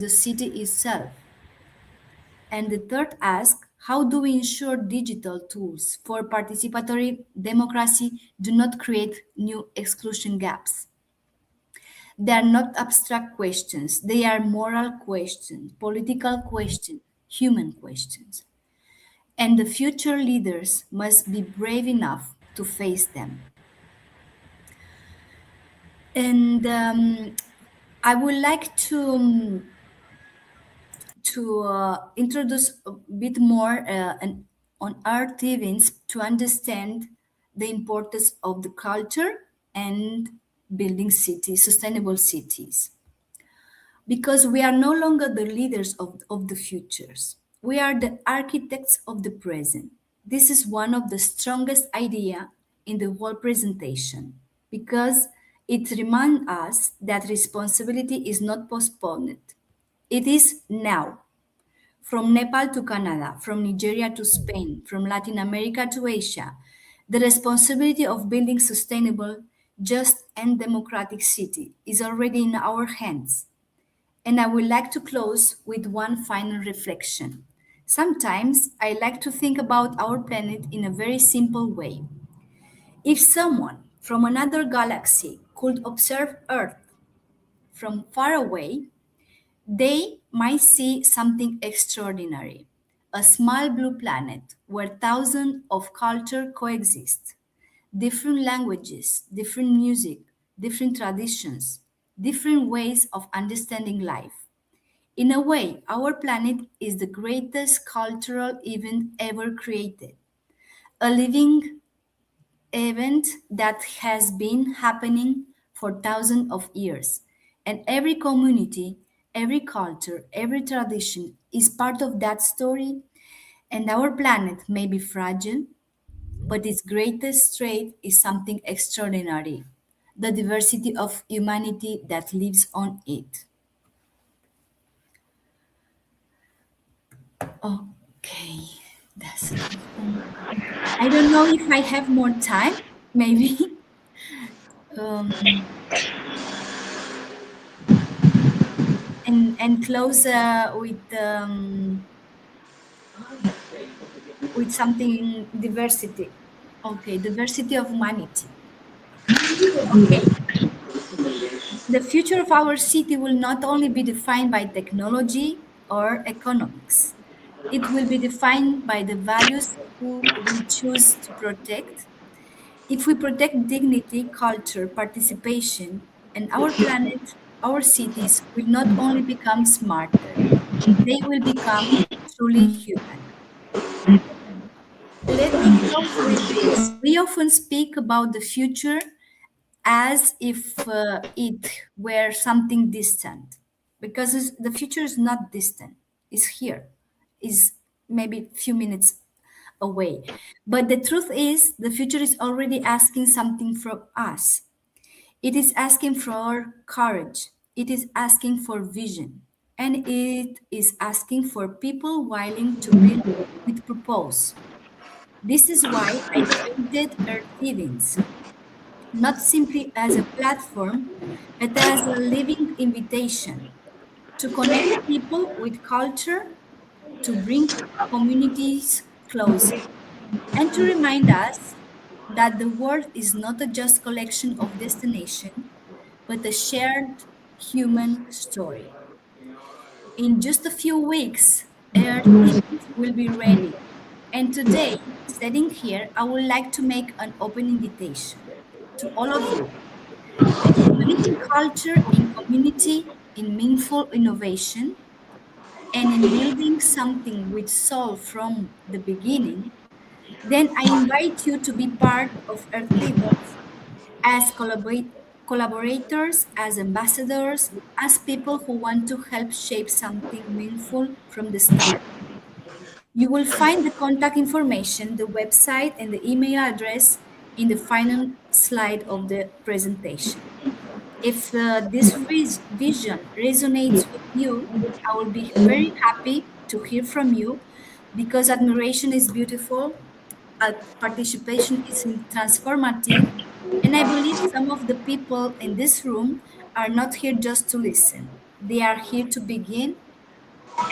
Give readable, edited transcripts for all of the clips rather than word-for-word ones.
the city itself. And the third asks, how do we ensure digital tools for participatory democracy do not create new exclusion gaps? They are not abstract questions, they are moral questions, political questions, human questions. And the future leaders must be brave enough to face them. And I would like to introduce a bit more on art events to understand the importance of the culture and building cities, sustainable cities. Because we are no longer the leaders of the futures. We are the architects of the present. This is one of the strongest idea in the whole presentation because it reminds us that responsibility is not postponed. It is now. From Nepal to Canada, from Nigeria to Spain, from Latin America to Asia, the responsibility of building sustainable, just, and democratic city is already in our hands. And I would like to close with one final reflection. Sometimes I like to think about our planet in a very simple way. If someone from another galaxy could observe Earth from far away, they might see something extraordinary. A small blue planet where thousands of cultures coexist, different languages, different music, different traditions, different ways of understanding life. In a way, our planet is the greatest cultural event ever created, a living event that has been happening for thousands of years. And every community, every culture, every tradition is part of that story. And our planet may be fragile, but its greatest trait is something extraordinary, the diversity of humanity that lives on it. Okay, that's it. I don't know if I have more time, maybe, um, and close with something diversity. Okay, diversity of humanity. Okay, the future of our city will not only be defined by technology or economics. It will be defined by the values who we choose to protect. If we protect dignity, culture, participation, and our planet, our cities will not only become smarter, they will become truly human. Let me close with this. We often speak about the future as if it were something distant, because the future is not distant, it's here, is maybe a few minutes away. But the truth is, the future is already asking something from us. It is asking for courage, it is asking for vision, and it is asking for people willing to build with purpose. This is why I created Earth Events, not simply as a platform, but as a living invitation to connect people with culture, to bring communities closer, and to remind us that the world is not a just collection of destinations, but a shared human story. In just a few weeks, Earth Events will be ready. And today, sitting here, I would like to make an open invitation to all of you. If you believe in culture, in community, in meaningful innovation, and in building something with soul from the beginning, then I invite you to be part of Earth Events as collaborators, as ambassadors, as people who want to help shape something meaningful from the start. You will find the contact information, the website, and the email address in the final slide of the presentation. If this vision resonates with you, I will be very happy to hear from you because admiration is beautiful, participation is transformative, and I believe some of the people in this room are not here just to listen. They are here to begin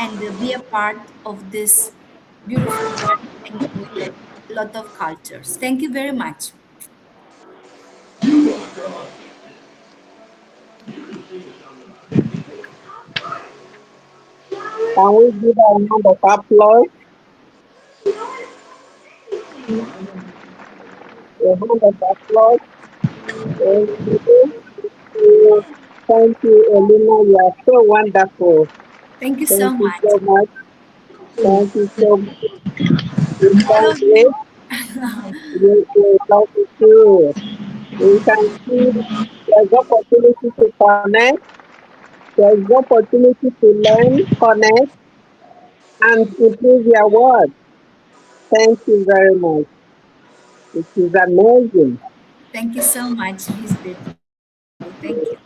and be a part of this beautiful journey and with a lot of cultures. Thank you very much. Can we give a round of applause? A round of applause. Thank you. Thank you, Elena. You are so wonderful. Thank you so Thank you much. so much. Thank you so much. We All can't of wait. you. We love you too. We can see there's opportunity to connect. There's opportunity to learn, connect, and improve your work. Thank you very much. It is amazing. Thank you so much, Miss Betty. Thank you.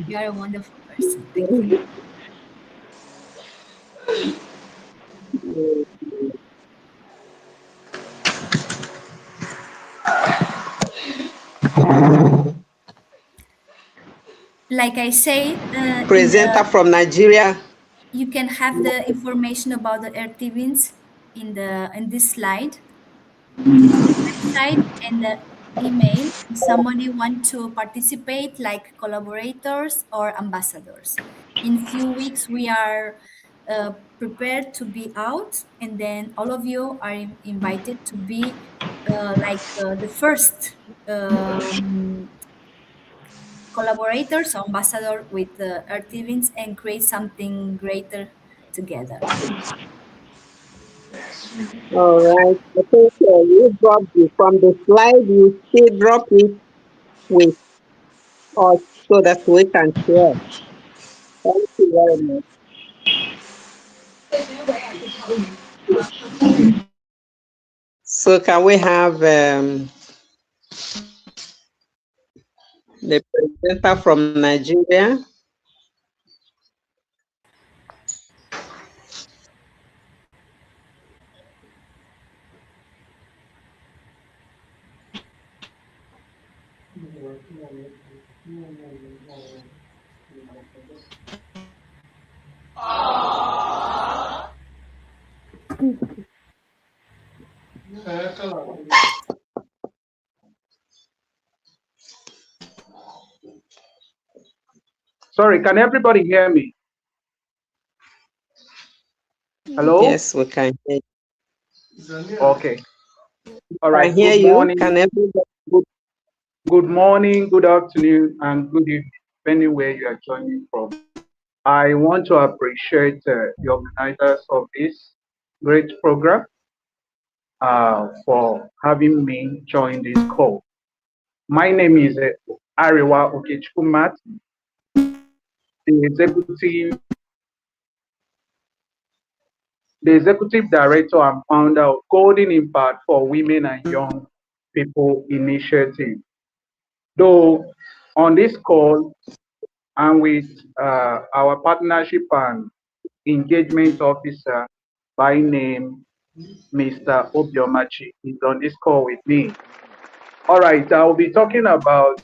You are a wonderful person. Thank you. Like I said, in Presenter the from Nigeria. you can have the information about the earth events in this slide, in the website and the email. If somebody want to participate like collaborators or ambassadors. In few weeks we are prepared to be out, and then all of you are invited to be the first collaborators or ambassador with the earth events and create something greater together. All right. I think you dropped it from the slide. You still drop it with us so that we can share. Thank you very much. So can we have the presenter from Nigeria? Sorry, can everybody hear me? Hello? Yes, we can hear Okay. All Can right. hear Good you. morning. Can everybody? Good, good morning, good afternoon, and good evening, depending where you are joining from. I want to appreciate the organizers of this great program for having me join this call. My name is Ariwa Okechkumat, the executive director and founder of Golden Impact for Women and Young People Initiative. Though on this call, and with our partnership and engagement officer by name, Mr. Obiomachi, is on this call with me. All right, I'll be talking about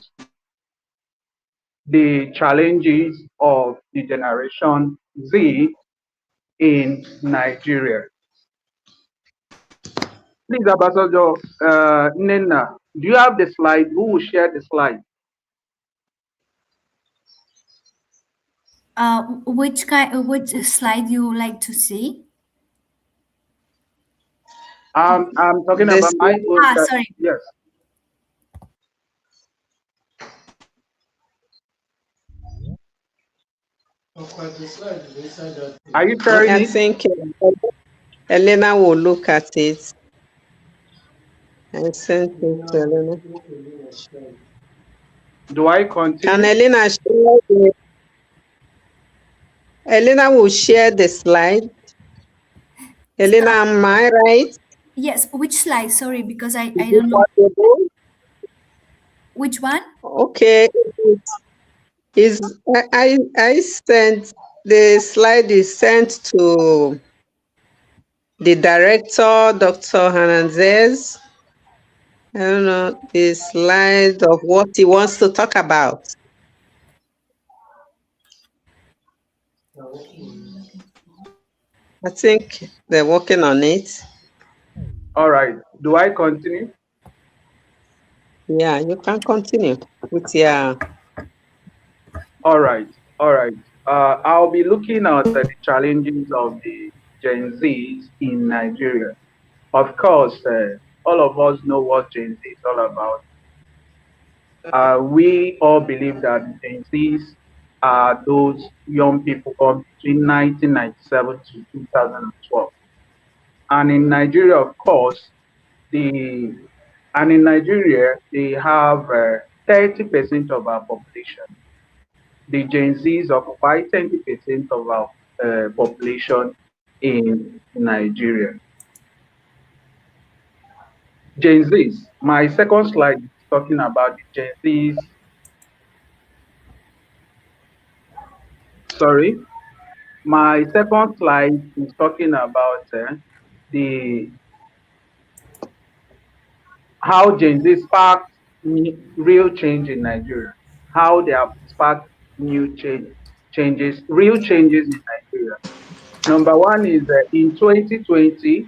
the challenges of the Generation Z in Nigeria. Please, Ambassador Nena, do you have the slide? Who will share the slide? Which slide you like to see? I'm talking This about my own. Sorry. Yes. Are you sharing I it? think Elena will look at it. I sent it to Elena. Do I Can continue? Elena share Elena will share the slide. Elena, Uh, am I right? yes, which slide? Sorry, because Is I it don't know possible? which one. Okay. I sent the slide is sent to the director, Dr. Hernandez. I don't know the slide of what he wants to talk about. I think they're working on it. All right. Do I continue? Yeah, you can continue with your. All right. All right. I'll be looking at the challenges of the Gen Zs in Nigeria. Of course, all of us know what Gen Z is all about. We all believe that Gen Zs are those young people born between 1997 to 2012. And in Nigeria, of course, the in Nigeria, they have 30% of our population. The Gen Zs occupy 20% of our population in Nigeria. Gen Zs. My second slide is talking about the Gen Zs. Sorry, my second slide is talking about the how Gen Z sparked real change in Nigeria. How they have sparked new changes, real changes in Nigeria. Number one is in 2020,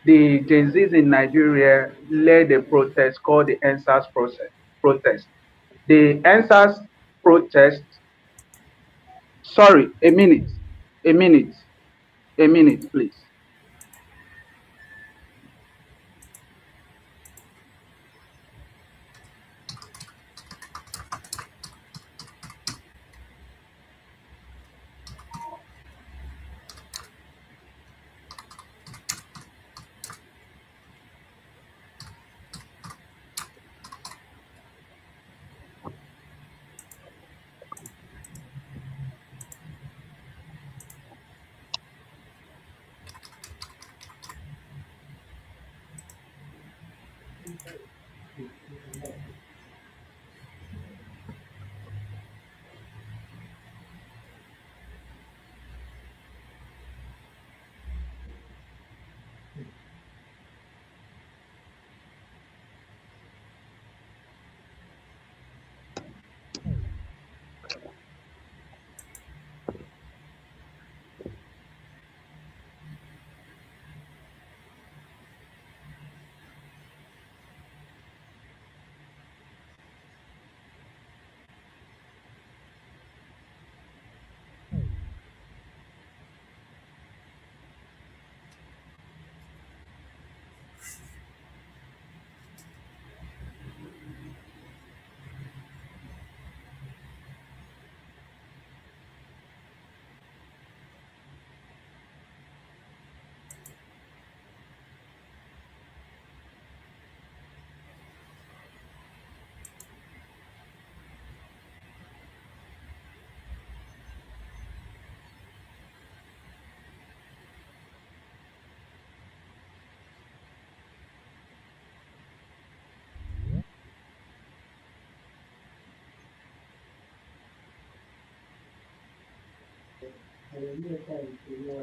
the Gen Zs in Nigeria led a protest called the NSAS protest. The NSAS protest, sorry, a minute, a minute, please.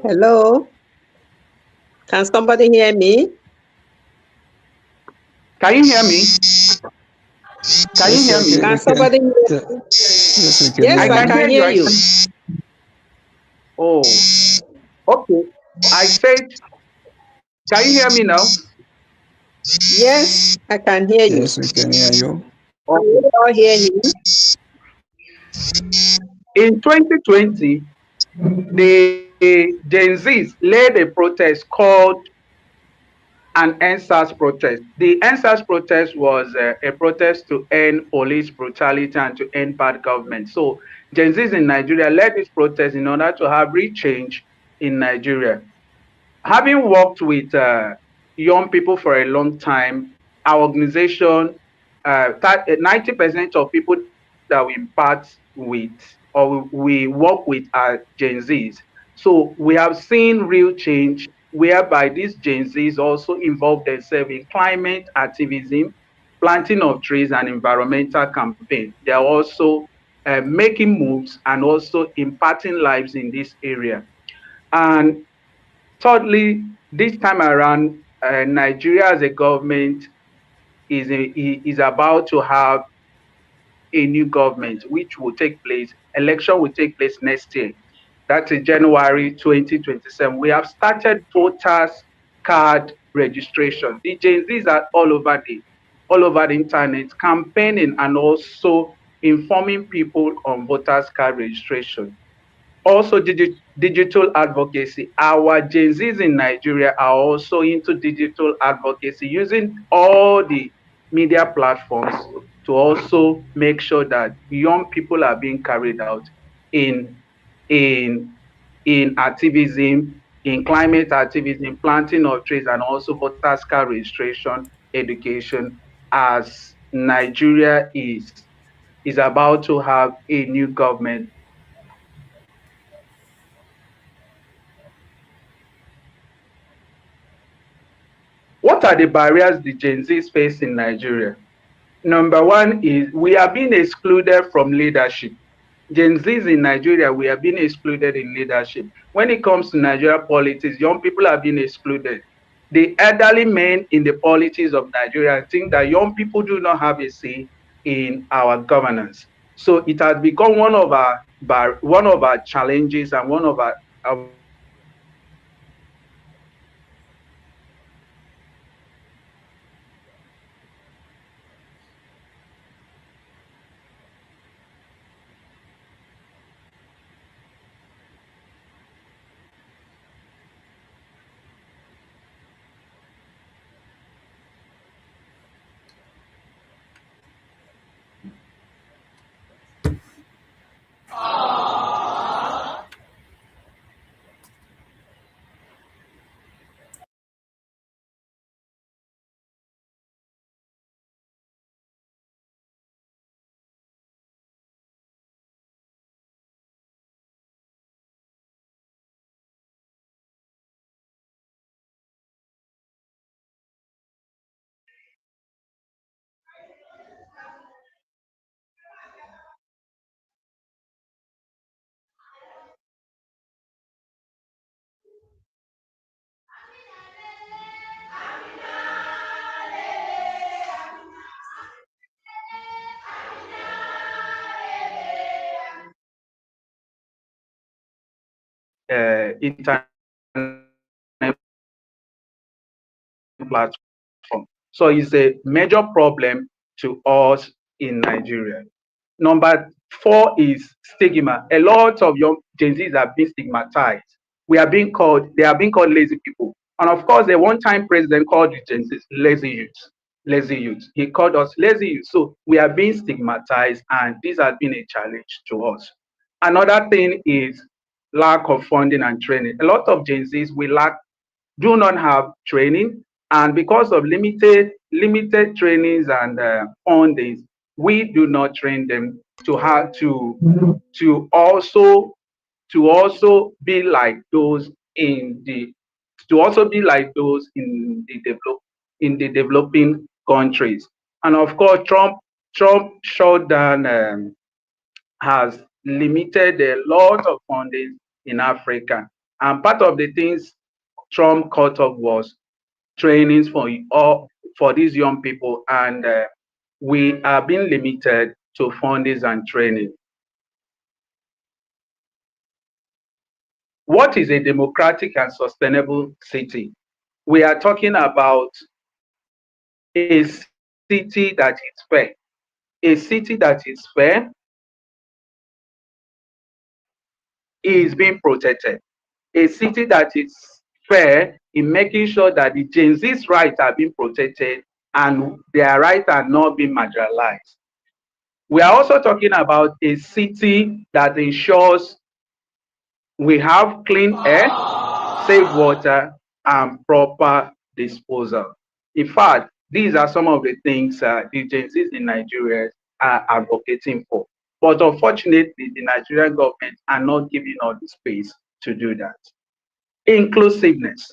Hello, can somebody hear me? Can you hear me? Can you Yes, hear me? Can we can. somebody hear? Yes, we can Yes, I hear I can you. can hear you. hear you. Oh, okay. I said, can you hear me now? Yes, I can hear you. Yes, we can hear you. Can you Okay. all hear him? In 2020, the Gen Zs led a protest called an NSAS protest. The NSAS protest was a protest to end police brutality and to end bad government. So Gen Zs in Nigeria led this protest in order to have real change in Nigeria. Having worked with young people for a long time, our organization, 90% of people that we impart with or we work with are Gen Zs. So we have seen real change whereby these Gen Zs also involve themselves in climate activism, planting of trees, and environmental campaign. They are also making moves and also imparting lives in this area. And thirdly, this time around, Nigeria as a government is about to have a new government, which will take place. Election will take place next year. That is January 2027. We have started voters card registration. The Gen Zs are all over the internet campaigning and also informing people on voters card registration. Also, digital advocacy. Our Gen Zs in Nigeria are also into digital advocacy, using all the media platforms to also make sure that young people are being carried out in in activism, in climate activism, planting of trees, and also voters card registration, education, as Nigeria is about to have a new government. What are the barriers the Gen Zs face in Nigeria? Number one is we are being excluded from leadership. Gen Zs in Nigeria, we are being excluded in leadership. When it comes to Nigeria politics, young people are being excluded. The elderly men in the politics of Nigeria think that young people do not have a say in our governance. So it has become one of our challenges and one of our barriers in Nigeria to also internet platform. So it's a major problem to us in Nigeria. Number four is stigma. A lot of young Gen Zs are being stigmatized. They are being called lazy people. And of course, the one-time president called the Gen Zs lazy youth. Lazy youth. He called us lazy youth. So we are being stigmatized, and this has been a challenge to us. Another thing is lack of funding and training. A lot of Gen Zs do not have training, and because of limited trainings and fundings, we do not train them to have to also to also be like those in the to also be like those in the developing countries. And of course, Trump shutdown has limited a lot of funding in Africa. And part of the things Trump cut off was trainings for these young people, and we are being limited to fundings and training. What is a democratic and sustainable city? We are talking about a city that is fair, a city that is fair is being protected, a city that is fair in making sure that the Gen Z's rights are being protected and their rights are not being marginalized. We are also talking about a city that ensures we have clean air, safe water, and proper disposal. In fact, these are some of the things the Gen Zs in Nigeria are advocating for. But unfortunately, the Nigerian government are not giving us the space to do that. Inclusiveness.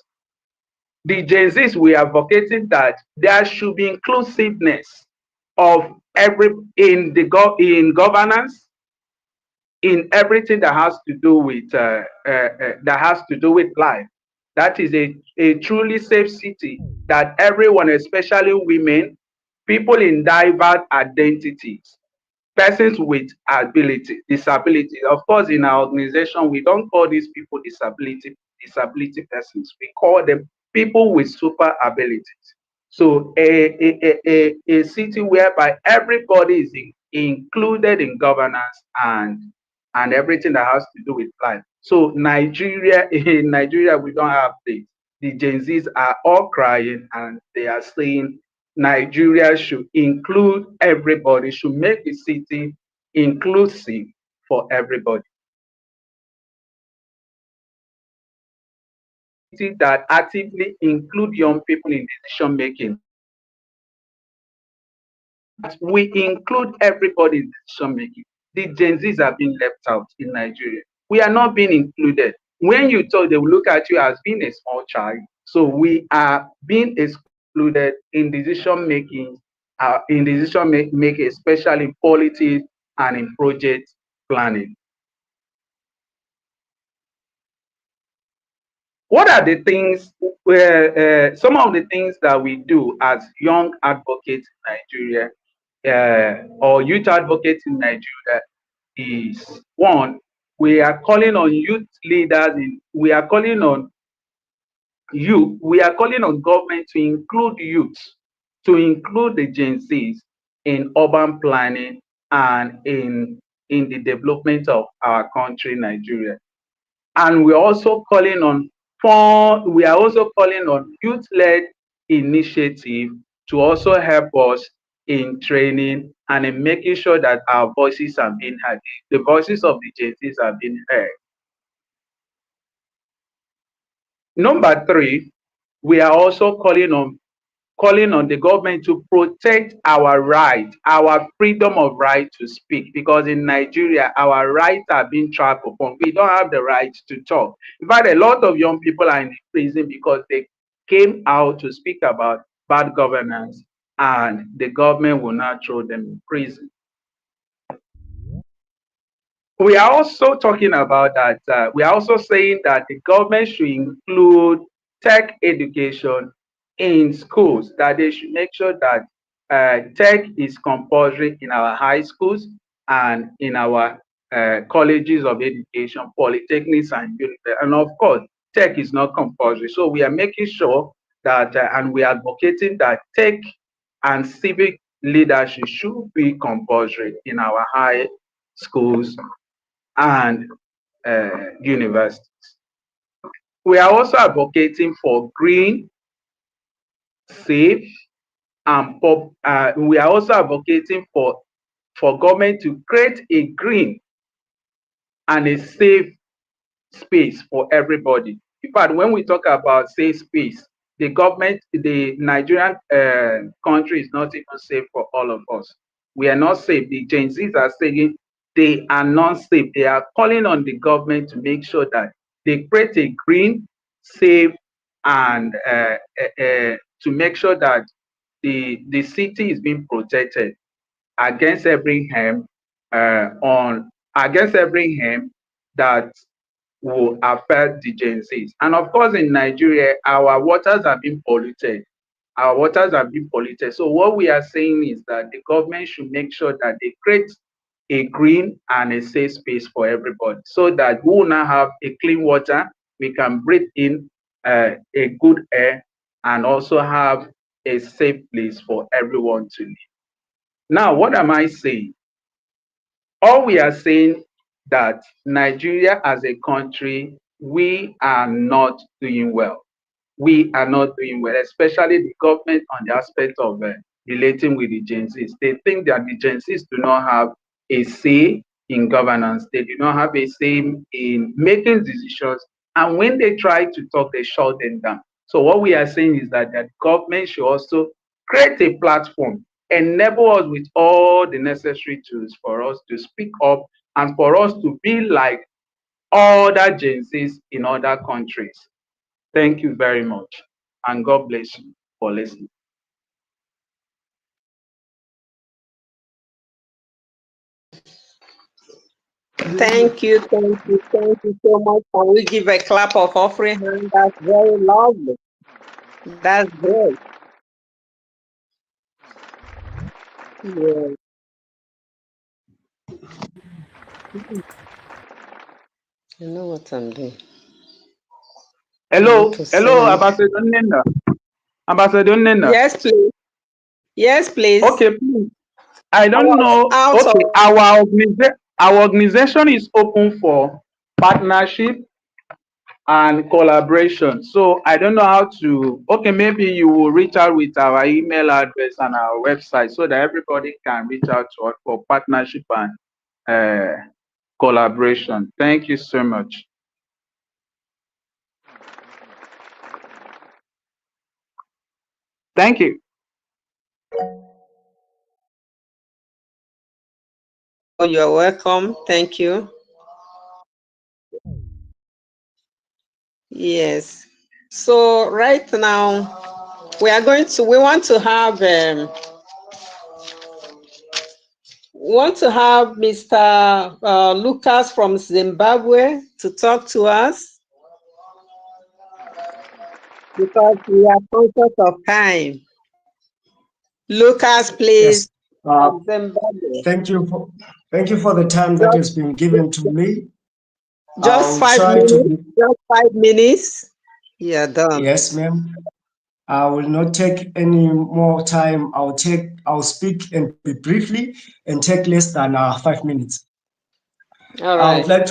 The Gen Zs, we are advocating that there should be inclusiveness of every in governance, in everything that has to do with life. That is a truly safe city that everyone, especially women, people in diverse identities, persons with disability. Of course, in our organization, we don't call these people disability persons. We call them people with super abilities. So a city whereby everybody is included in governance and everything that has to do with life. So Nigeria, in Nigeria, we don't have this. The Gen Zs are all crying and they are saying Nigeria should include everybody, should make the city inclusive for everybody. That actively include young people in decision making. We include everybody in decision making. The Gen Zs are being left out in Nigeria. We are not being included. When you talk, they will look at you as being a small child. So we are being excluded in decision making, making, especially in politics and in project planning. What are the things where some of the things that we do as young advocates in Nigeria or youth advocates in Nigeria is one, we are calling on youth leaders, we are calling on we are calling on government to include youth, to include the Gen Zs in urban planning and in the development of our country, Nigeria. And we're also calling on youth-led initiative to also help us in training and in making sure that our voices are being heard. The voices of the Gen Zs are being heard. Number three, we are also calling on the government to protect our right, our freedom of right to speak, because in Nigeria, our rights are being trampled upon. We don't have the right to talk. In fact, a lot of young people are in prison because they came out to speak about bad governance, and the government will not throw them in prison. We are also talking about that. We are also saying that the government should include tech education in schools, that they should make sure that tech is compulsory in our high schools and in our colleges of education, polytechnics, and universities. And of course, tech is not compulsory. So we are making sure that, and we are advocating that tech and civic leadership should be compulsory in our high schools and universities. We are also advocating for green, safe, and we are also advocating for government to create a green and a safe space for everybody. In fact, when we talk about safe space, the government, the Nigerian country is not even safe for all of us. We are not safe. The Gen Zs are saying they are not safe. They are calling on the government to make sure that they create a green, safe, and to make sure that the city is being protected against every harm against every harm that will affect the Gen Zs. And of course, in Nigeria, our waters have been polluted. Our waters have been polluted. So what we are saying is that the government should make sure that they create a green and a safe space for everybody, so that we will now have a clean water, we can breathe in a good air, and also have a safe place for everyone to live. Now, what am I saying? All we are saying that Nigeria as a country, we are not doing well. We are not doing well, especially the government on the aspect of relating with the Gen Zs. They think that the Gen Zs do not have a say in governance. They do not have a say in making decisions. And when they try to talk, they shut them down. So what we are saying is that the government should also create a platform, enable us with all the necessary tools for us to speak up and for us to be like other Gen Zs in other countries. Thank you very much, and God bless you for listening. Thank you, thank you so much. Can we give a clap of offering hand? That's very lovely. That's great. Yeah. You know what I'm doing? I want Hello, to hello, send. Ambassador Nena. Ambassador Nena. Yes, please. Yes, please. Okay, please. I I don't was know. out of. Okay, our organization is open for partnership and collaboration. So I don't know how to. Okay, maybe you will reach out with our email address and our website so that everybody can reach out to us for partnership and uh, collaboration. Thank you so much. Thank you. Oh, you're welcome. Thank you. Yes. So right now, we want to have Mr. Lucas from Zimbabwe to talk to us because we are conscious of time. Lucas, please, Yes. Uh, from Zimbabwe. thank you for the time that has Just, been given to me. just I'll five try to minutes. be. Just 5 minutes. Yeah, done. Yes, ma'am. I will not take any more time. I'll speak and be briefly and take less than 5 minutes. All I would right. like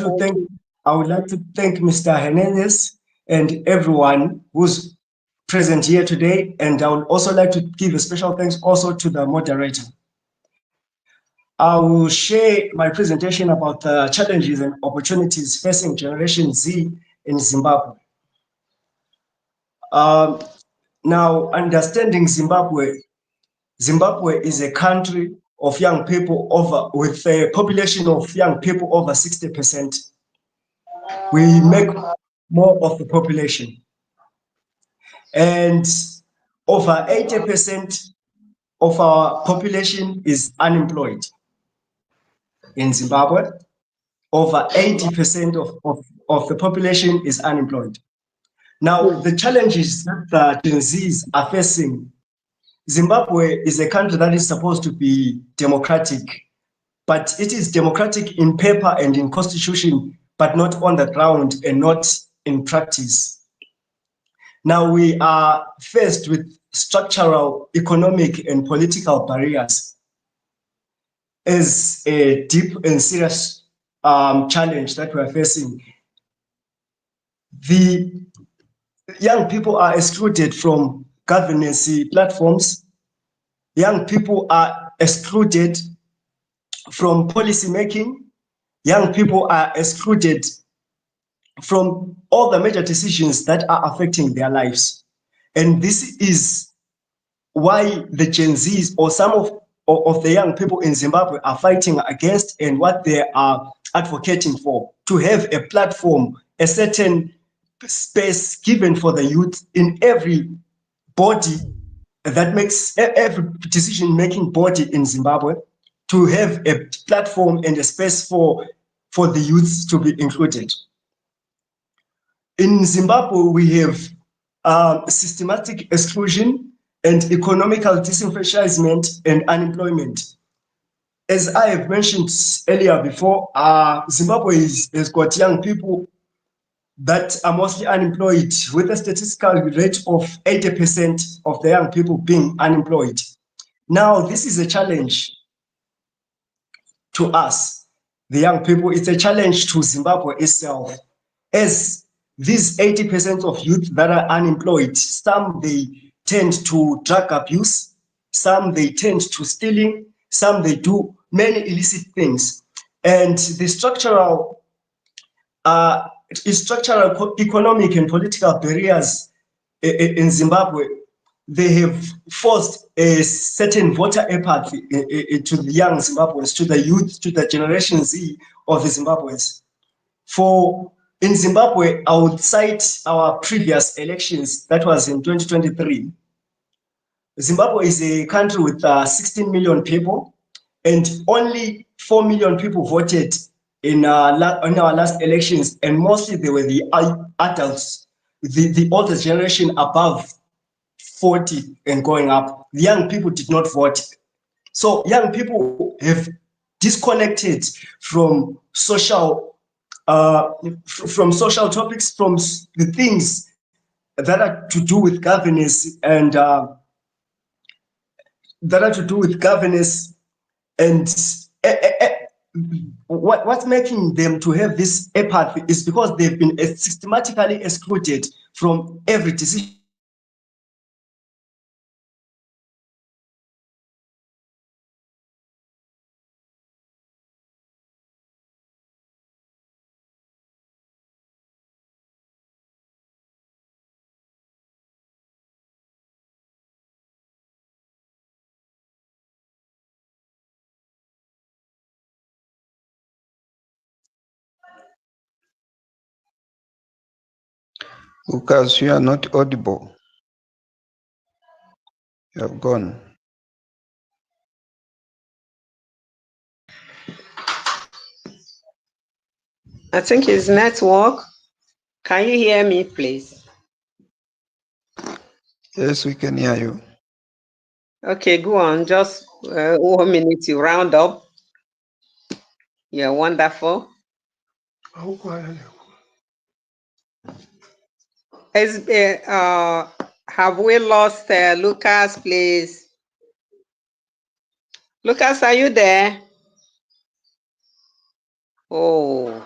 to thank Mr. Hernandez and everyone who's present here today. And I would also like to give a special thanks also to the moderator. I will share my presentation about the challenges and opportunities facing Generation Z in Zimbabwe. Now, understanding Zimbabwe, Zimbabwe is a country of young people with a population of young people over 60%. We make more of the population. And over 80% of our population is unemployed in Zimbabwe. Over 80% of the population is unemployed. Now, the challenges that the Gen Zs are facing, Zimbabwe is a country that is supposed to be democratic, but it is democratic in paper and in constitution, but not on the ground and not in practice. Now, we are faced with structural, economic, and political barriers as a deep and serious challenge that we're facing. The young people are excluded from governance platforms. Young people are excluded from policy making. Young people are excluded from all the major decisions that are affecting their lives. And this is why the Gen Zs or some of the young people in Zimbabwe are fighting against and what they are advocating for, to have a platform, a certain space given for the youth in every body that makes every decision-making body in Zimbabwe, to have a platform and a space for the youths to be included. In Zimbabwe, we have systematic exclusion and economical disenfranchisement and unemployment. As I have mentioned earlier before, Zimbabwe has got young people that are mostly unemployed, with a statistical rate of 80% of the young people being unemployed. Now, this is a challenge to us, the young people. It's a challenge to Zimbabwe itself, as these 80% of youth that are unemployed, some they tend to drug abuse, some they tend to stealing, some they do many illicit things. And the structural economic and political barriers in Zimbabwe, they have forced a certain voter apathy to the young Zimbabweans, to the youth, to the Generation Z of the Zimbabweans. In Zimbabwe, I would cite our previous elections, that was in 2023. Zimbabwe is a country with 16 million people, and only 4 million people voted in our last elections, and mostly they were the adults, the older generation above 40 and going up. The young people did not vote. So young people have disconnected from social topics, from the things that are to do with governance and and what's making them to have this apathy is because they've been systematically excluded from every decision making process. Lucas, you are not audible. You have gone. I think it's network. Can you hear me, please? Yes, we can hear you. Okay, go on. Just 1 minute to round up. You're wonderful. Have we lost Lucas, please? Lucas, are you there? Oh.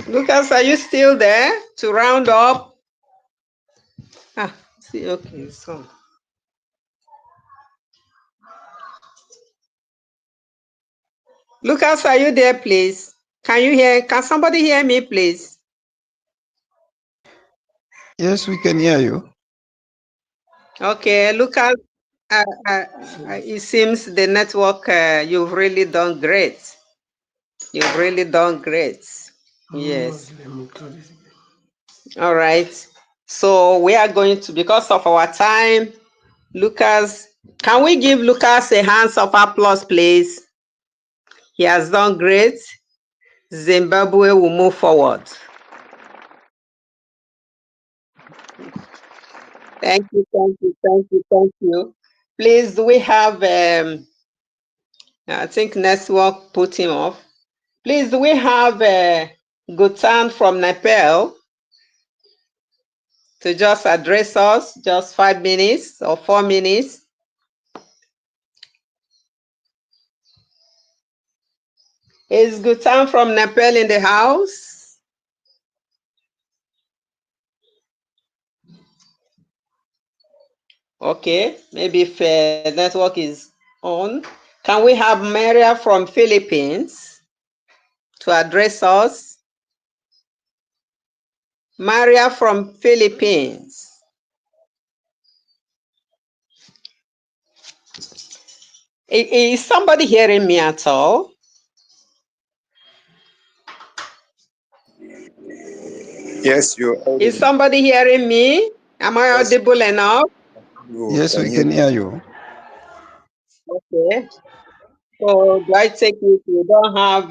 Lucas, are you still there to round up? Ah, see, okay, so. Lucas, are you there, please? Can somebody hear me, please? Yes, we can hear you. Okay, Lucas, it seems the network, you've really done great. You've really done great. Yes. All right. So we are going to, because of our time, Lucas, can we give Lucas a hands of applause, please? He has done great. Zimbabwe will move forward. Thank you, thank you, thank you, thank you. Please, do we have, I think network put him off. Please, do we have Gutan from Nepal to just address us, just 5 minutes or 4 minutes? Is Gutan from Nepal in the house? Okay, maybe if network is on. Can we have Maria from Philippines to address us? Maria from Philippines. Is somebody hearing me at all? Yes, you're Is audible. somebody hearing me? Am I Yes, audible enough? you Yes, can we hear can you. hear you. Okay. So do I take it you don't have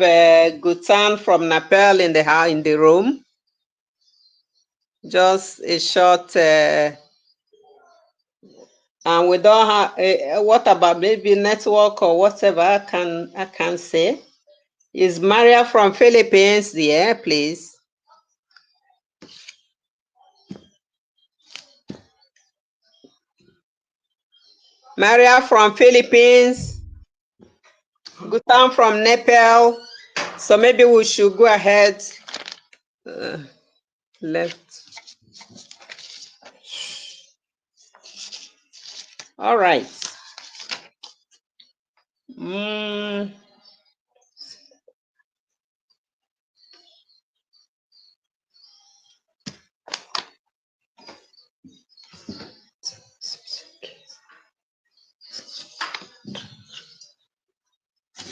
Gutan from Nepal in the room? Just a short, and we don't have. What about maybe network or whatever? I can say. Is Maria from Philippines there, please? Maria from Philippines. Gutan from Nepal. So maybe we should go ahead. Left. All right. Mm.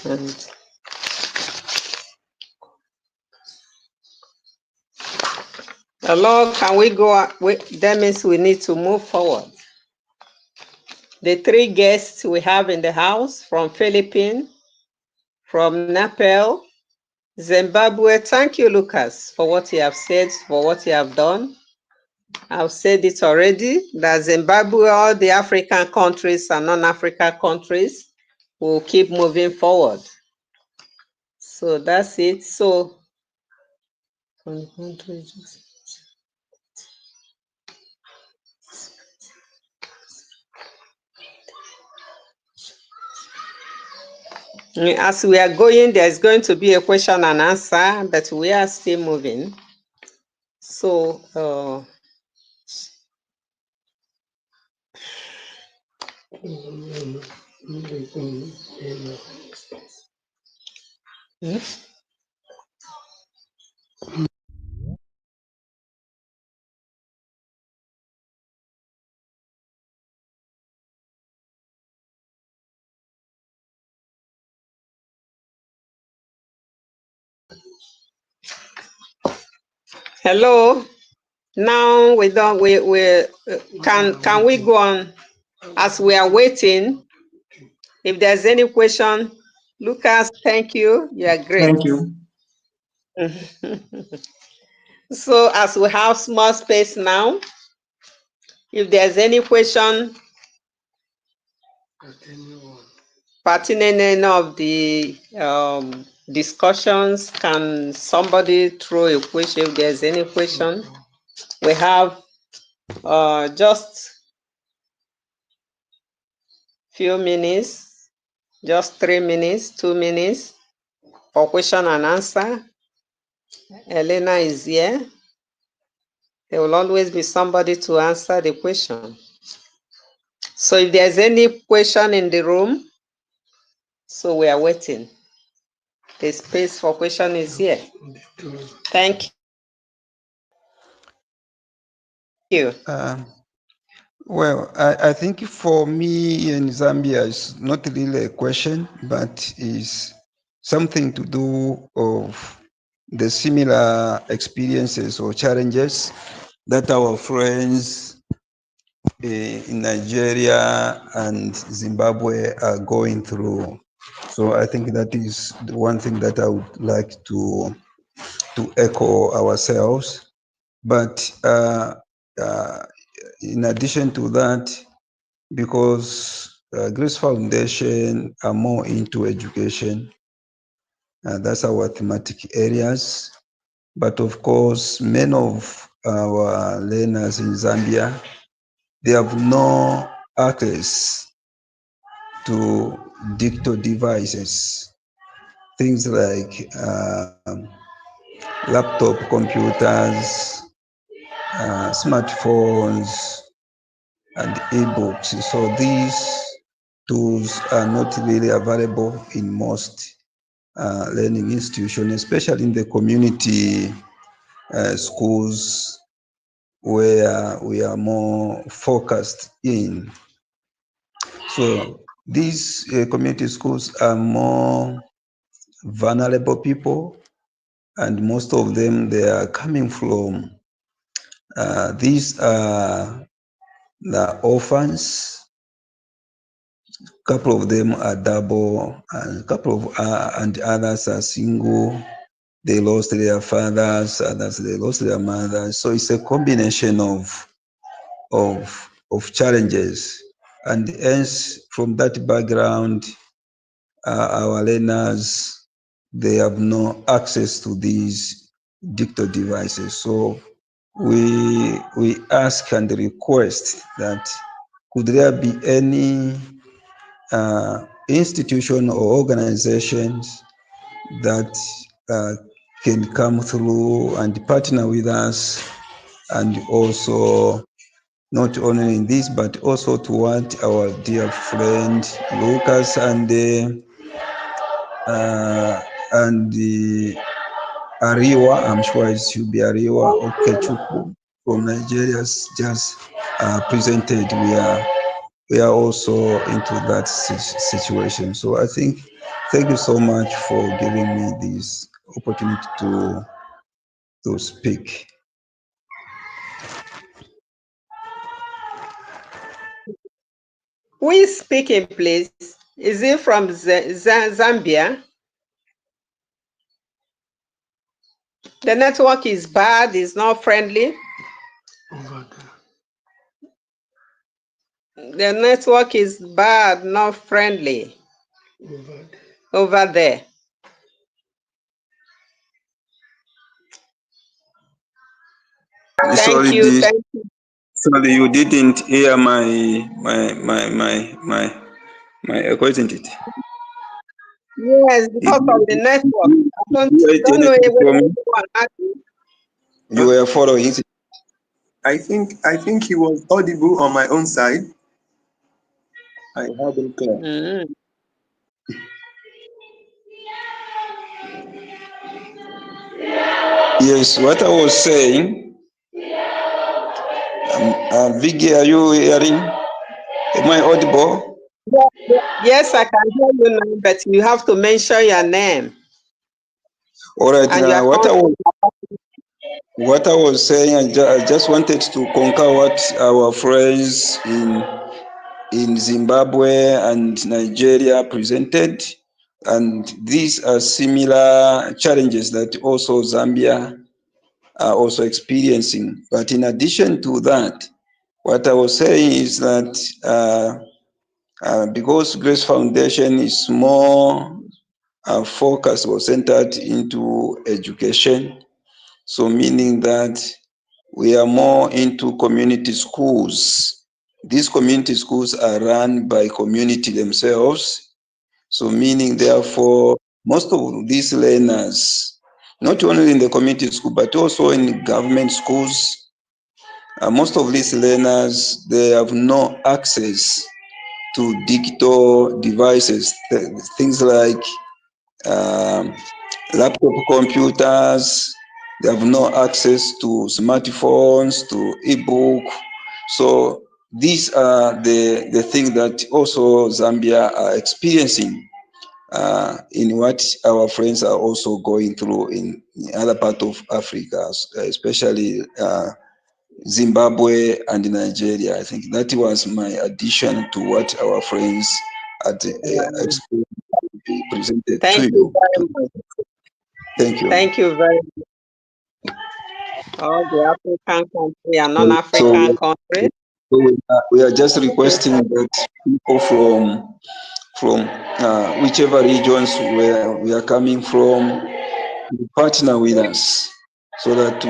And hello, can we go? That means we need to move forward. The 3 guests we have in the house from Philippines, from Nepal, Zimbabwe. Thank you, Lucas, for what you have said, for what you have done. I've said it already, that Zimbabwe, all the African countries and non-African countries will keep moving forward. So that's it. So as we are going, there's going to be a question and answer, but we are still moving. So hello. Now we don't. We can we go on as we are waiting? If there's any question, Lucas, thank you. You are great. Thank you. So as we have small space now, if there's any question pertaining any of the discussions, can somebody throw a question if there's any question? We have just few minutes, just 3 minutes, 2 minutes for question and answer. Elena is here. There will always be somebody to answer the question. So if there's any question in the room, so we are waiting. The space for question is here. Thank you. Well, I think for me in Zambia, it's not really a question, but is something to do of the similar experiences or challenges that our friends in Nigeria and Zimbabwe are going through. So I think that is the one thing that I would like to echo ourselves. But in addition to that, because Grace Foundation are more into education, that's our thematic areas. But of course, many of our learners in Zambia, they have no access to digital devices, things like laptop computers, smartphones, and e-books. So these tools are not really available in most learning institutions, especially in the community schools where we are more focused in. So these community schools are more vulnerable people, and most of them, they are coming from, these are the orphans. A couple of them are double, and a couple of and others are single. They lost their fathers, others they lost their mothers. So it's a combination of challenges, and hence from that background, our learners, they have no access to these digital devices. So we ask and request that could there be any institution or organizations that can come through and partner with us, and also not only in this, but also to what our dear friend Lucas and the Ariwa, I'm sure it should be Ariwa or Kechuku from Nigeria, just presented. We are also into that situation. So I think, thank you so much for giving me this opportunity to speak. Who is speaking, please? Is it from Zambia? The network is bad, it's not friendly. The network is bad, not friendly over there. Thank Sorry, you. Thank you. sorry, you didn't hear my echo, isn't it? Yes, Did because of the you, network. I you heard don't know anything whether from me? anyone asked. You were following it. I think he was audible on my own side. I heard him clear. Mm. Yes, what I was saying, Vicky, are you hearing? Am I audible? Yes, I can hear you now, but you have to mention your name All right, and your what contact. what I was saying, I just wanted to concur what our friends in Zimbabwe and Nigeria presented, and these are similar challenges that also Zambia are also experiencing. But in addition to that, what I was saying is that because Grace Foundation is more focused or centered into education, so meaning that we are more into community schools. These community schools are run by community themselves. So meaning therefore, most of these learners, not only in the community school, but also in government schools, most of these learners, they have no access to digital devices, things like um, laptop computers. They have no access to smartphones, to ebook. So these are the things that also Zambia are experiencing in what our friends are also going through in other part of Africa, especially Zimbabwe and Nigeria. I think that was my addition to what our friends had presented to Thank you you. very much. Thank you. Thank you very much. All the African countries and So, non-African countries. we are just Thank you requesting very much. that people from whichever regions where we are coming from partner with us so that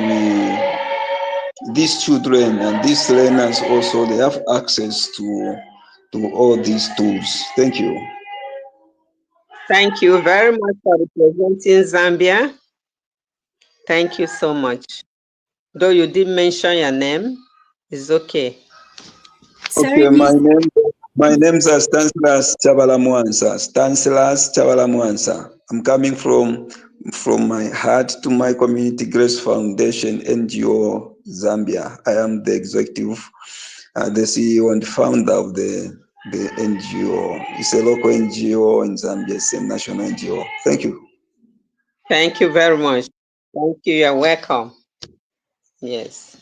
these children and these learners also they have access to all these tools. Thank you. Thank you very much for representing Zambia. Thank you so much. Though you did mention your name, it's okay. Sorry, Okay, Miss. my name's Stanislas Chabalamwansa. Stanislas Chabalamwansa. I'm coming from my heart to my community Grace Foundation NGO Zambia. I am the executive, the CEO and founder of the NGO. It's a local NGO in Zambia. It's a national NGO. Thank you. Thank you very much. Thank you. You're welcome. Yes.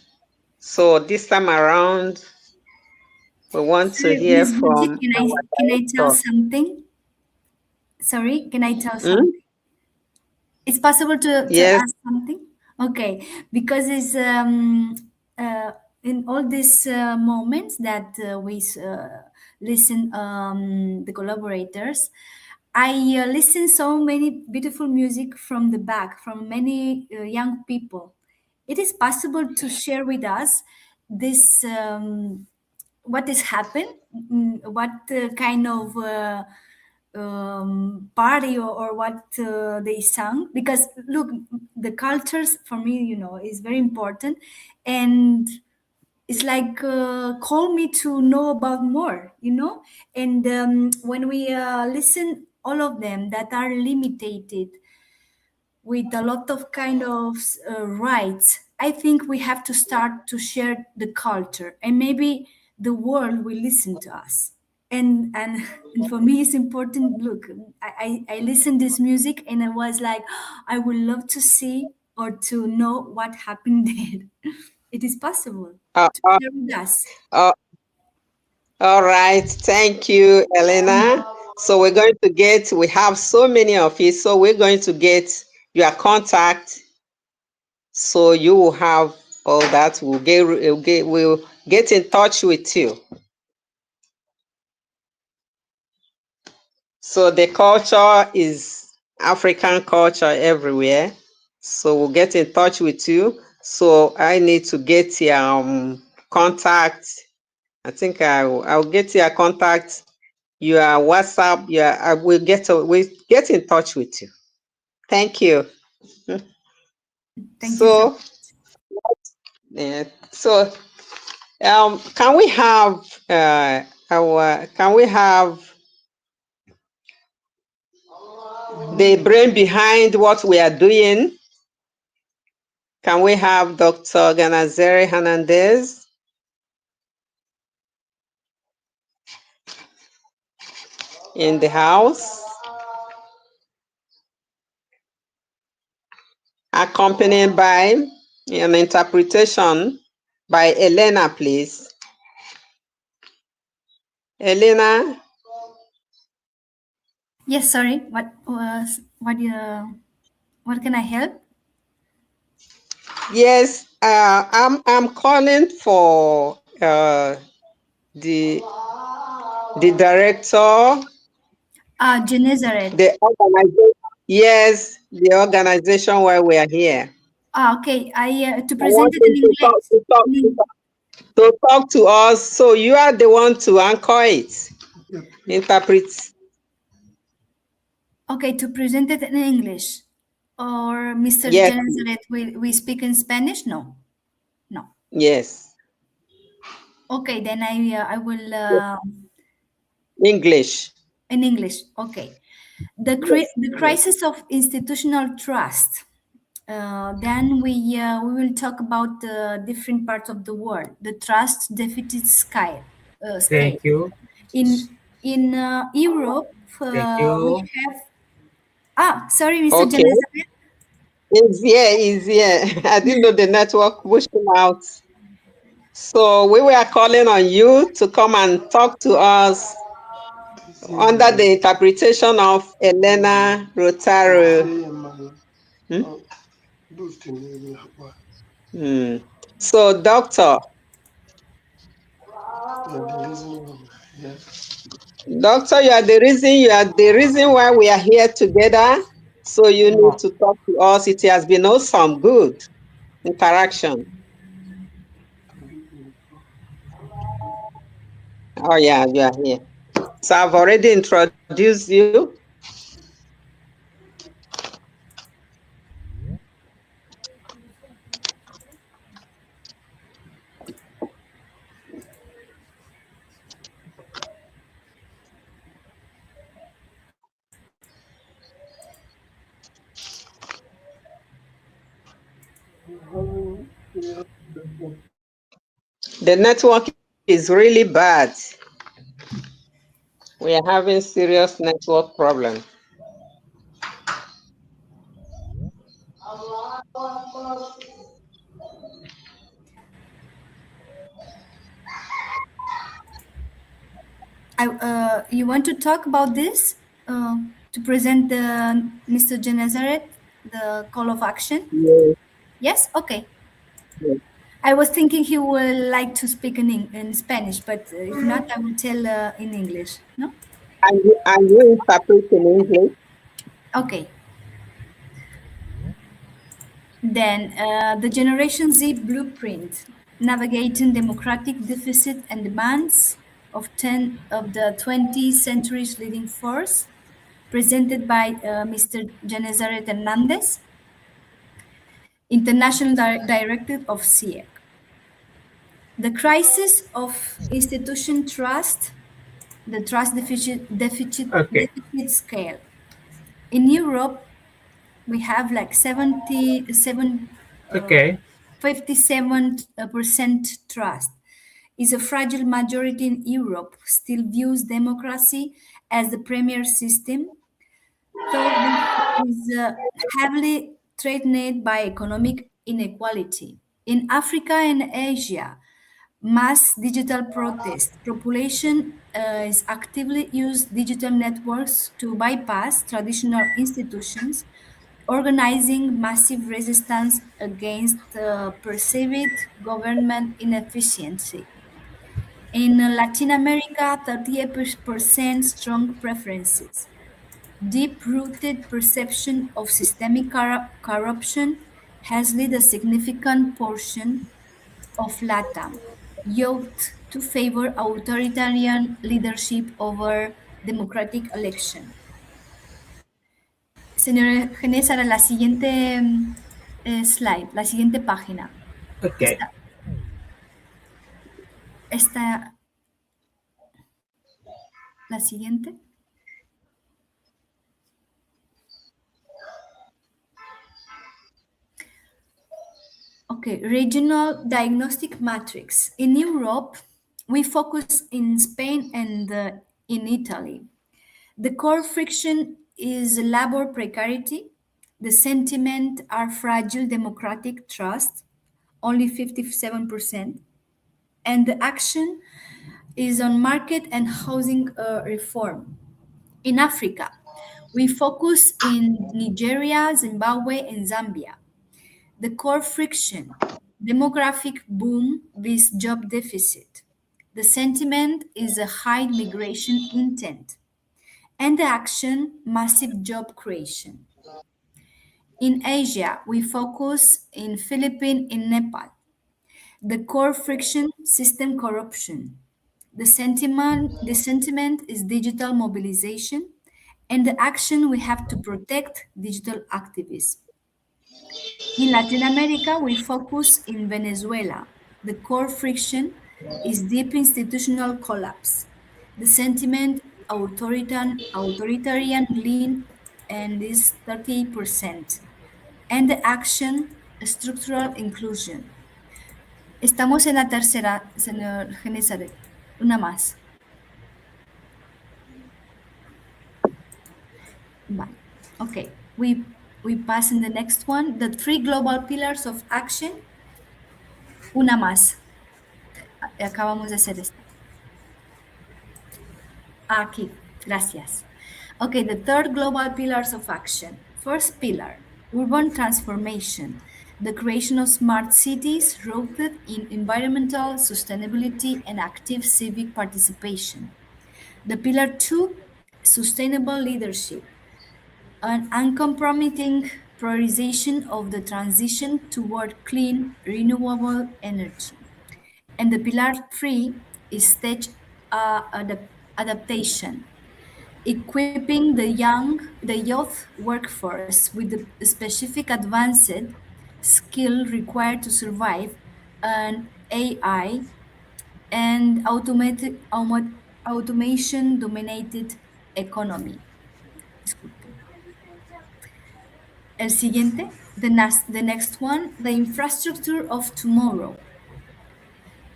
So this time around, we want to Sorry, hear Miss Buji, from our can I tell director. something? Sorry, can I tell Hmm? something? It's possible to Yes. ask something? Okay, because it's uh, in all these moments that we listen the collaborators, I listen so many beautiful music from the back from many young people. It is possible to share with us this what has happened, what kind of party or what they sung, because look, the cultures for me, is very important, and it's like call me to know about more, and when we listen all of them that are limited with a lot of kind of rights, I think we have to start to share the culture, and maybe the world will listen to us. And and for me, it's important. Look, I listened this music, and I was like, I would love to see or to know what happened there. It is possible Uh, to uh, share with us. uh, all right. Thank you, Elena. So we have so many of you. So we're going to get your contact. So you will have all that. We'll get in touch with you. So the culture is African culture everywhere. So we'll get in touch with you. So I need to get your contact. I think I'll get your contact, your WhatsApp. We'll get in touch with you. Thank you. Thank you so So, so can we have can we have the brain behind what we are doing? Can we have Dr. Ganazeri Hernandez in the house, accompanied by an interpretation by Elena, please. Elena, Yes, sorry. What can I help? yes, I'm calling for the director, Genezaret. the organization. Yes, the organization where we are here. Okay. I to I present want it in him English. to talk to us. So you are the one to anchor it, interpret. Okay, to present it in English. Or Mr. Yes, Genezaret, we speak in Spanish? No. No. yes, Okay, then I will English. in English. Okay. The crisis of institutional trust. Then we will talk about the different parts of the world. The trust deficit scale. Scale. Thank you. In Europe, Thank we you. have. Sorry, Mr. Okay, Genezaret. is here. I didn't know the network pushed him out. So we were calling on you to come and talk to us under the interpretation of Elena Rotaro. Hmm? Hmm. So, Doctor, you are the reason why we are here together. So you need to talk to us. It has been awesome, good interaction. Oh yeah, you are here. So I've already introduced you. The network is really bad. We are having serious network problem. You want to talk about this to present the Mr. Genezaret, the call of action? Yes, Yes. Okay. yes. I was thinking he will like to speak in Spanish, but if not, I will tell in English. No. And you interpret in English. Okay. Then the Generation Z blueprint, navigating democratic deficit and demands of 20th century's leading force, presented by Mr. Genezaret Hernandez, International Director of CIEC. The crisis of institution trust, the trust Okay. deficit scale. In Europe, we have like Okay. 57% trust. Is a fragile majority in Europe still views democracy as the premier system, though this is heavily threatened by economic inequality. In Africa and Asia, mass digital protest population is actively use digital networks to bypass traditional institutions, organizing massive resistance against perceived government inefficiency. In Latin America, 38% strong preferences. Deep-rooted perception of systemic corruption has led a significant portion of LATAM youth to favor authoritarian leadership over democratic election. Señor Genesara, la siguiente slide, la siguiente página. Okay. Esta, la siguiente. Okay, regional diagnostic matrix. In Europe, we focus in Spain and in Italy. The core friction is labor precarity. The sentiment are fragile democratic trust, only 57%. And the action is on market and housing reform. In Africa, we focus in Nigeria, Zimbabwe, and Zambia. The core friction, demographic boom with job deficit. The sentiment is a high migration intent, and the action, massive job creation. In Asia, we focus in Philippines and Nepal. The core friction, system corruption. The sentiment is digital mobilization, and the action we have to protect digital activism. In Latin America, we focus in Venezuela. The core friction is deep institutional collapse. The sentiment authoritarian lean and is 38%. And the action structural inclusion. Estamos en la tercera, señor Genesaret. Una más. Vale. Okay. We pass in the next one. The three global pillars of action. Una más. Acabamos de hacer esta. Aquí, gracias. Okay, the third global pillars of action. First pillar, urban transformation, the creation of smart cities rooted in environmental sustainability and active civic participation. The pillar two, sustainable leadership, an uncompromising prioritization of the transition toward clean, renewable energy. And the pillar three is stage adaptation, equipping the youth workforce with the specific advanced skill required to survive an AI and automation dominated economy. Disculpen. El siguiente, the next one, the infrastructure of tomorrow.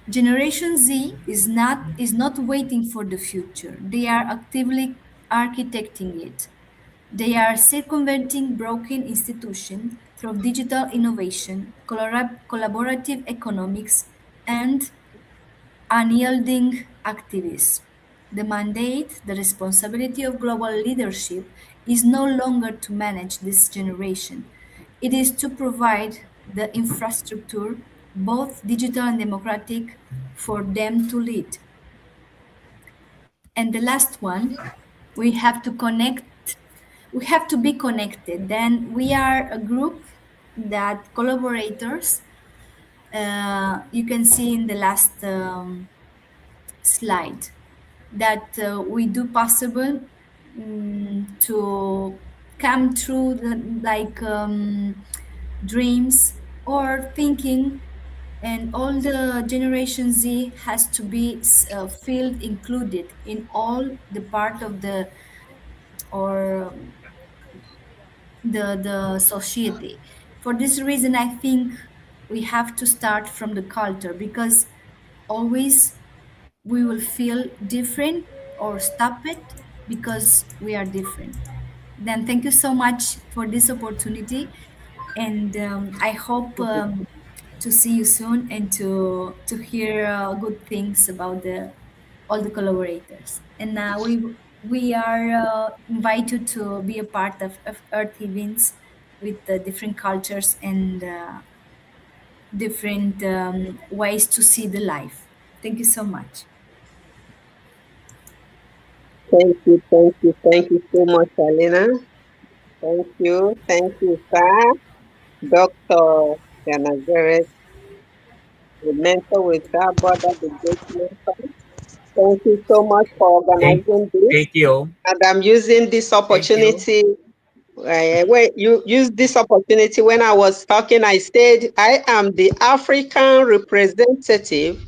Generation Z is not waiting for the future. They are actively architecting it. They are circumventing broken institutions through digital innovation, collaborative economics, and unyielding activism. The mandate, the responsibility of global leadership is no longer to manage this generation. It is to provide the infrastructure, both digital and democratic, for them to lead. And the last one, we have to connect, we have to be connected. Then we are a group that collaborators, you can see in the last slide, that we do possible to come through like dreams or thinking, and all the generation Z has to be filled included in all the part of the or the society. For this reason, I think we have to start from the culture, because always we will feel different or stop it because we are different. Then thank you so much for this opportunity, and I hope to see you soon and to hear good things about the all the collaborators. And we are invited to be a part of Earth events with the different cultures and different ways to see the life. Thank you so much. Thank you so much, Alina. Thank you, sir. Dr. Ganagere, the mentor with our brother, the great mentor. Thank you so much for Thank, organizing this. thank you. And I'm using this Thank you. opportunity. When you used this opportunity when I was talking, I said I am the African representative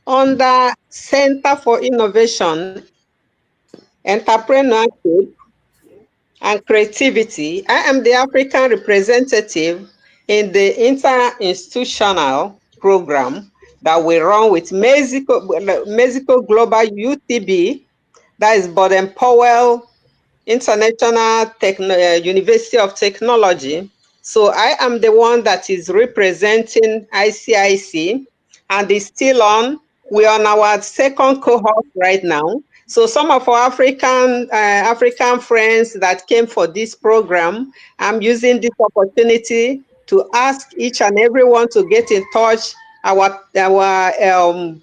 under Center for Innovation, Entrepreneurship, and Creativity. I am the African representative in the interinstitutional program that we run with Mexico Global UTB, that is Baden Powell International University of Technology. So I am the one that is representing ICIC and is still on. We're on our second cohort right now. So some of our African friends that came for this program, I'm using this opportunity to ask each and everyone to get in touch. Our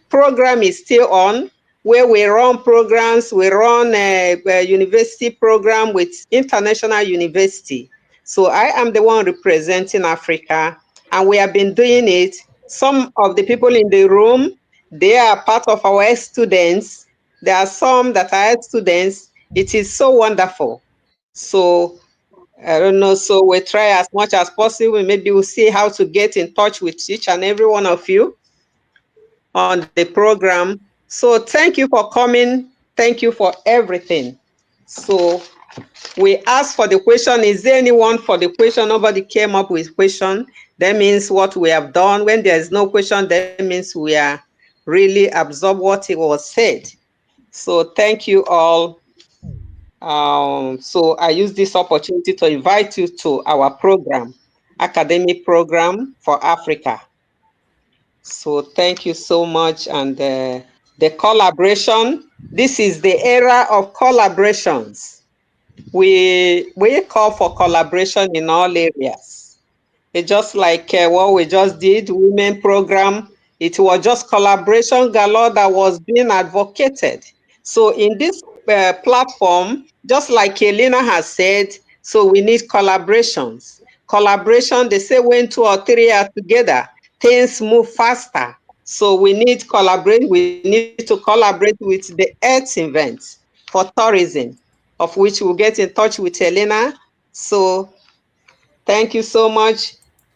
program is still on, where we run programs. We run a university program with international university. So I am the one representing Africa, and we have been doing it. Some of the people in the room, they are part of our students. There are some that are students. It is so wonderful. So I don't know. So we try as much as possible. Maybe we'll see how to get in touch with each and every one of you on the program. So thank you for coming. Thank you for everything. So we asked for the question. Is there anyone for the question? Nobody came up with question. That means what we have done. When there is no question, that means we are really absorb what it was said. So thank you all. So I use this opportunity to invite you to our program, academic program for Africa. So thank you so much. And the collaboration, this is the era of collaborations. We call for collaboration in all areas. It's just like what we just did, women program. It was just collaboration galore that was being advocated. So in this platform, just like Elena has said, so we need collaborations. Collaboration, they say when two or three are together, things move faster. So we need collaborate. We need to collaborate with the Earth event for tourism, of which we'll get in touch with Elena. So thank you so much.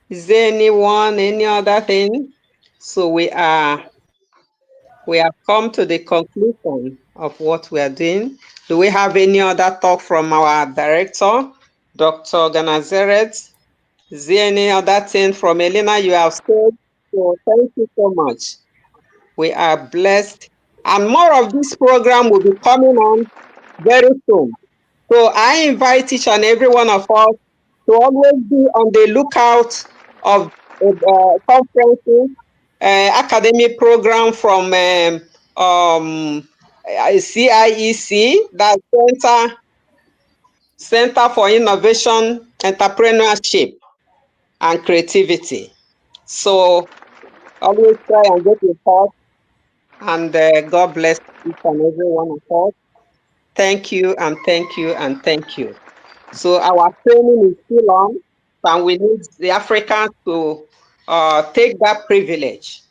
Is there anyone, any other thing? So we have come to the conclusion of what we are doing. Do we have any other talk from our director, Dr. Ganazeret? Is there any other thing from Elena you have said? So thank you so much. We are blessed. And more of this program will be coming on very soon. So I invite each and every one of us to always be on the lookout of conferences, academic program from CIEC, that Center for Innovation, Entrepreneurship, and Creativity. So always try and get in touch, and God bless each and every one of us. Thank you, and thank you, and thank you. So our training is still on, and we need the Africans to take that privilege.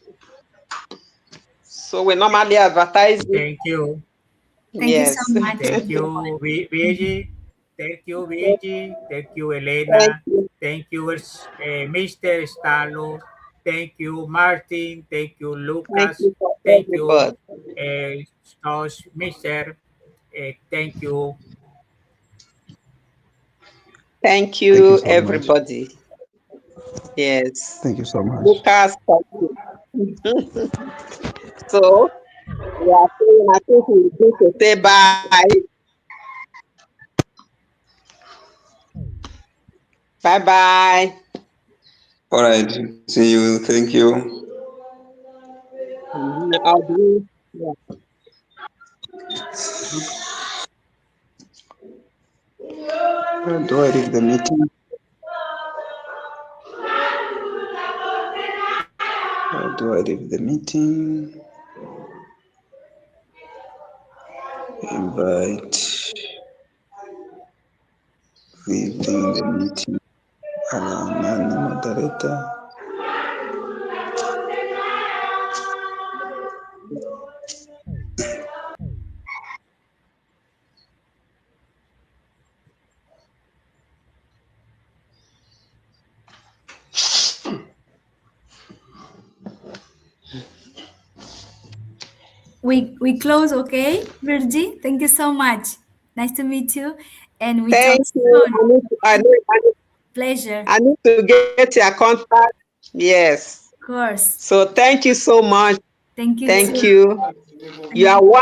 So we normally advertise it. Thank you. Thank you so Yes. much. Thank you, Vigi. Thank you, Vigi. Thank you, Thank Elena. you. Thank you, Mr. Stalo. Thank you, Martin. Thank you, Thank Lucas. you for Thank you, everybody. Mr. Thank you. Thank Thank you you, so much. everybody. Yes. Thank you so much. Lucas, thank you. So we are saying, I think we need to say bye. Bye bye. All right. See you. Thank you. I'll do. Yeah. Do I leave the meeting? Do I leave the meeting? invite within the meeting and moderator. We close, okay, Virgie? Thank you so much. Nice to meet you, and we talk Thank you. soon. Pleasure. I need to get your contact. Yes. Of course. So thank you so much. Thank you Thank too. you. You are one.